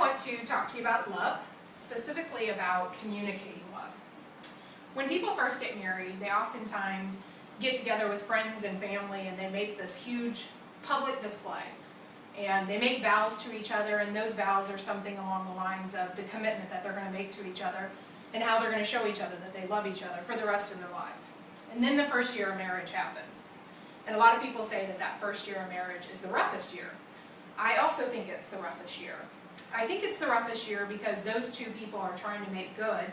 want to talk to you about love, specifically about communicating love. When people first get married, they oftentimes get together with friends and family and they make this huge public display. And they make vows to each other, and those vows are something along the lines of the commitment that they're going to make to each other and how they're going to show each other that they love each other for the rest of their lives. And then the first year of marriage happens. And a lot of people say that that first year of marriage is the roughest year. I also think it's the roughest year. I think it's the roughest year because those two people are trying to make good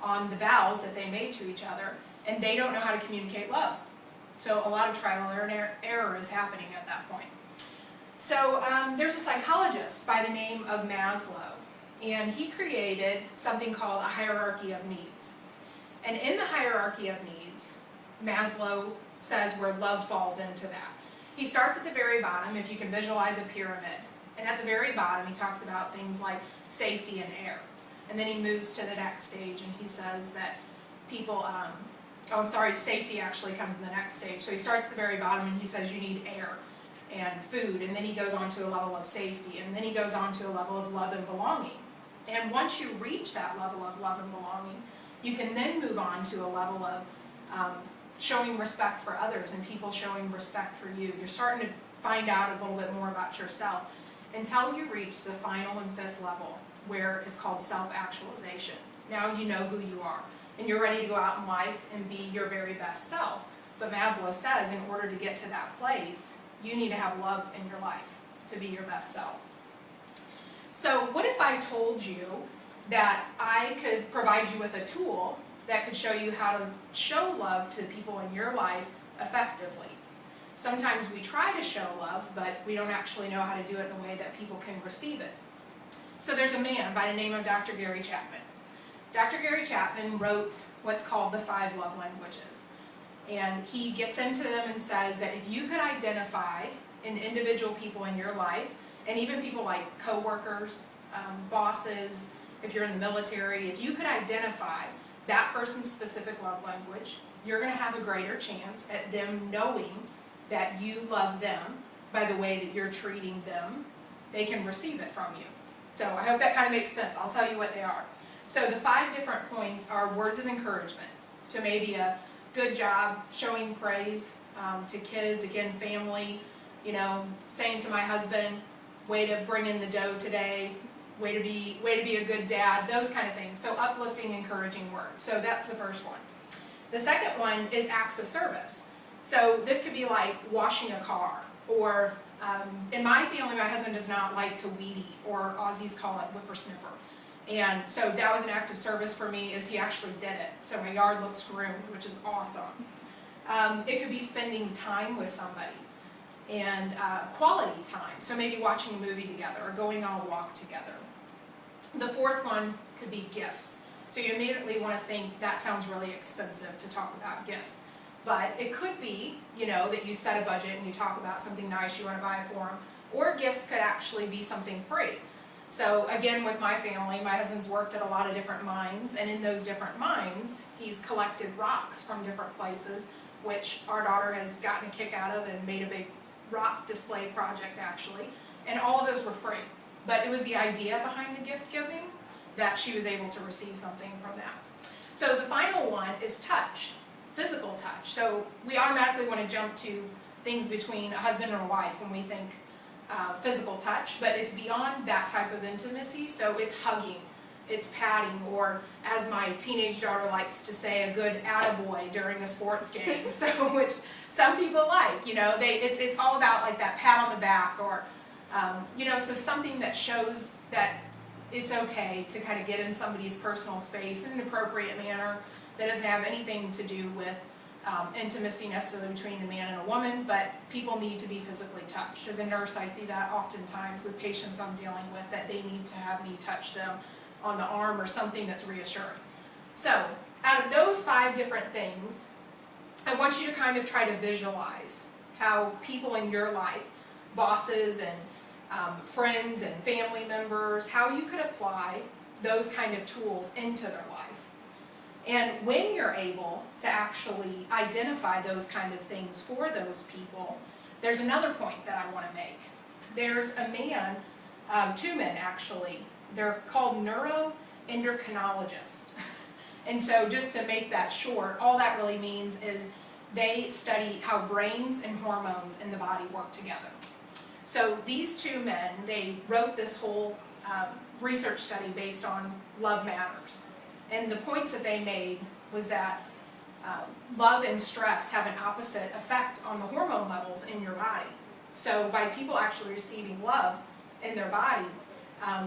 on the vows that they made to each other, and they don't know how to communicate love. So a lot of trial and error is happening at that point. So there's a psychologist by the name of Maslow, and he created something called a hierarchy of needs. And in the hierarchy of needs, Maslow says where love falls into that. He starts at the very bottom, if you can visualize a pyramid. And at the very bottom, he talks about things like safety and air. And then he moves to the next stage, and he says that people, safety actually comes in the next stage. So he starts at the very bottom, and he says you need air and food, and then he goes on to a level of safety, and then he goes on to a level of love and belonging. And once you reach that level of love and belonging, you can then move on to a level of showing respect for others and people showing respect for you. You're starting to find out a little bit more about yourself until you reach the final and fifth level, where it's called self-actualization. Now you know who you are, and you're ready to go out in life and be your very best self. But Maslow says in order to get to that place, you need to have love in your life to be your best self. So what if I told you that I could provide you with a tool that could show you how to show love to people in your life effectively? Sometimes we try to show love, but we don't actually know how to do it in a way that people can receive it. So there's a man by the name of Dr. Gary Chapman. Dr. Gary Chapman wrote what's called the 5 love languages. And he gets into them and says that if you could identify in individual people in your life, and even people like coworkers, bosses, if you're in the military, if you could identify that person's specific love language, you're going to have a greater chance at them knowing that you love them by the way that you're treating them. They can receive it from you. So I hope that kind of makes sense. I'll tell you what they are. So the 5 different points are words of encouragement. So maybe a good job, showing praise to kids, again, family, saying to my husband, way to bring in the dough today, way to be a good dad, those kind of things. So uplifting, encouraging words. So that's the first one. The second one is acts of service. So this could be like washing a car, or in my family, my husband does not like to weed eat, or Aussies call it whippersnipper. And so that was an act of service for me, is he actually did it. So my yard looks groomed, which is awesome. It could be spending time with somebody, and quality time. So maybe watching a movie together or going on a walk together. The fourth one could be gifts. So you immediately want to think that sounds really expensive to talk about gifts. But it could be, that you set a budget and you talk about something nice you want to buy for them. Or gifts could actually be something free. So again, with my family, my husband's worked at a lot of different mines, and in those different mines, he's collected rocks from different places, which our daughter has gotten a kick out of and made a big rock display project actually. And all of those were free. But it was the idea behind the gift giving that she was able to receive something from that. So the final one is touch, physical touch. So we automatically want to jump to things between a husband and a wife when we think physical touch, but it's beyond that type of intimacy. So it's hugging, it's patting, or as my teenage daughter likes to say, a good attaboy during a sports game. So which some people like, it's all about like that pat on the back, or so something that shows that it's okay to kind of get in somebody's personal space in an appropriate manner that doesn't have anything to do with intimacy necessarily between the man and a woman, but people need to be physically touched. As a nurse, I see that oftentimes with patients I'm dealing with, that they need to have me touch them on the arm or something that's reassuring. So out of those 5 different things, I want you to kind of try to visualize how people in your life, bosses and friends and family members, how you could apply those kind of tools into their life. And when you're able to actually identify those kind of things for those people, there's another point that I want to make. There's a man two men actually. They're called neuroendocrinologists. And so just to make that short, all that really means is they study how brains and hormones in the body work together. So these two men, they wrote this whole research study based on love matters. And the points that they made was that love and stress have an opposite effect on the hormone levels in your body. So by people actually receiving love in their body,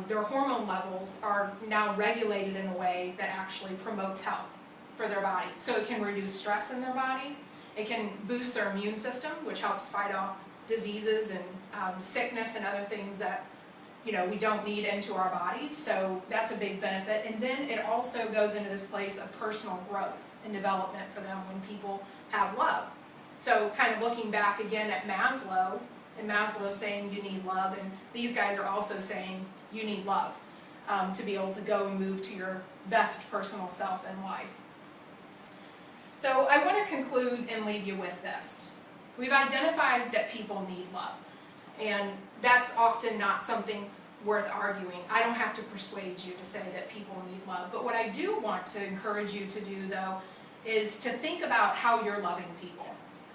their hormone levels are now regulated in a way that actually promotes health for their body. So it can reduce stress in their body, it can boost their immune system, which helps fight off diseases and sickness and other things that we don't need into our bodies. So that's a big benefit. And then it also goes into this place of personal growth and development for them when people have love. So kind of looking back again at Maslow, and Maslow saying you need love, and these guys are also saying you need love to be able to go and move to your best personal self in life. So I want to conclude and leave you with this. We've identified that people need love, and that's often not something worth arguing. I don't have to persuade you to say that people need love, but what I do want to encourage you to do, though, is to think about how you're loving people.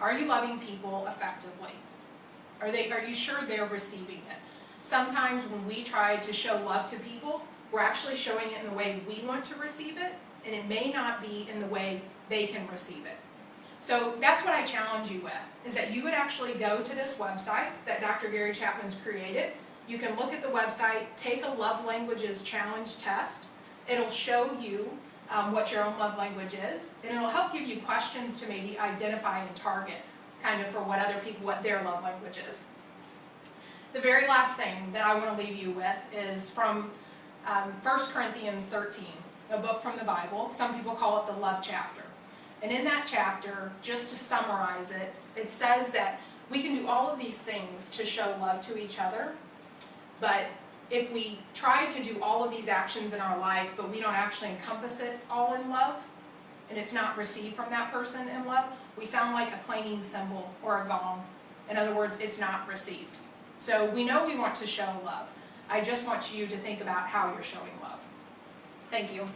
Are you loving people effectively? Are you sure they're receiving it? Sometimes when we try to show love to people, we're actually showing it in the way we want to receive it, and it may not be in the way they can receive it. So that's what I challenge you with, is that you would actually go to this website that Dr. Gary Chapman's created. You can look at the website, take a love languages challenge test. It'll show you what your own love language is, and it'll help give you questions to maybe identify and target kind of for what other people, what their love language is. The very last thing that I want to leave you with is from 1 Corinthians 13, a book from the Bible. Some people call it the love chapter. And in that chapter, just to summarize it, it says that we can do all of these things to show love to each other, but if we try to do all of these actions in our life, but we don't actually encompass it all in love, and it's not received from that person in love, we sound like a clanging cymbal or a gong. In other words, it's not received. So we know we want to show love. I just want you to think about how you're showing love. Thank you.